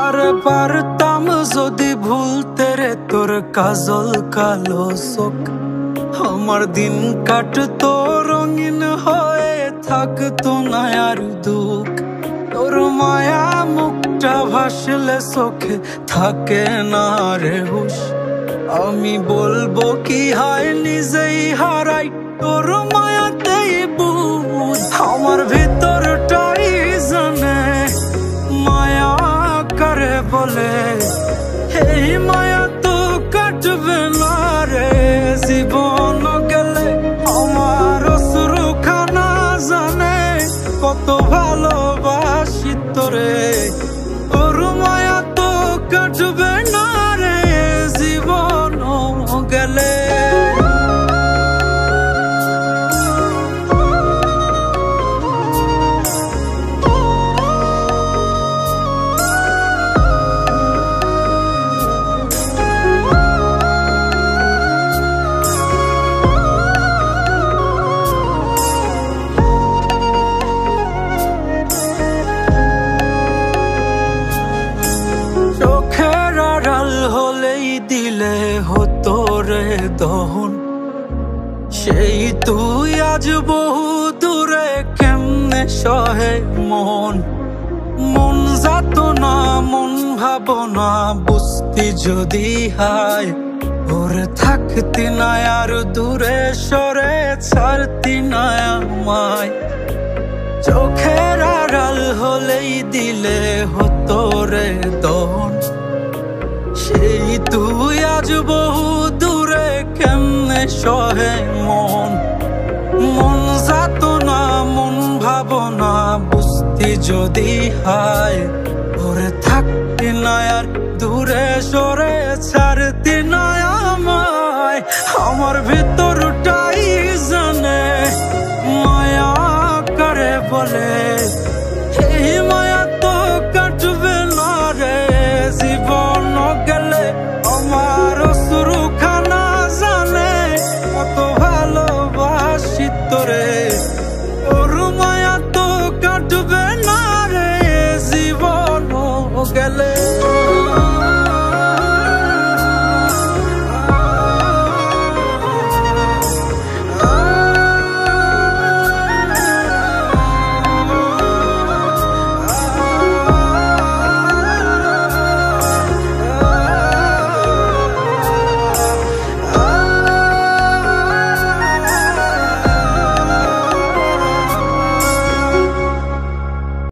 আরে পারতাম যদি ভুলতে রে তোর কাজল কালো চোখ, আমার দিন কাটতো রঙিন হয়ে থাকতো না আর দুঃখ। তোর মায়া মুখটা ভাসলে চোখে থাকে না রে হুশ, আমি বলবো কি হয় নিজেই হারাই তোর মায়াতেই বুঝ। আমার ভিতরটাই জানে মায়া করে বলে, এই মায়া তো কাটবে না রে জীবন গেলে। আমার অশ্রুখানা জানে কত ভালোবাসি তোরে, তোর মায়া তো কাটবে না রে জীবন গেলে। দিলে হতো রে দহন, সেই তুই আজ বহু দূরে কেমনে সহে মন। মন যাত না মন ভাবনা বুঝতি যদি হায়, ওরে থাকতি না আর দূরে সরে ছাড়তি না আমায়। চোখের আড়াল হলেই দিলে হতো রে দহন, সেই তুই আজ বহু দূরে কেমনে সহে মন। মন যাত না মন ভাবনা বুঝতি যদি হায়, ওরে থাকতি না আর দূরে সরে ছাড়তি না আমায়। আমার ভিতরটাই জানে মায়া করে বলে, এই মায়া তো কাটবে না রে জীবন গেলে। আমার অশ্রুখানা জানে কত ভালোবাসি তোরে, তোর মায়া তো কাটবে না রে জীবন গেলে।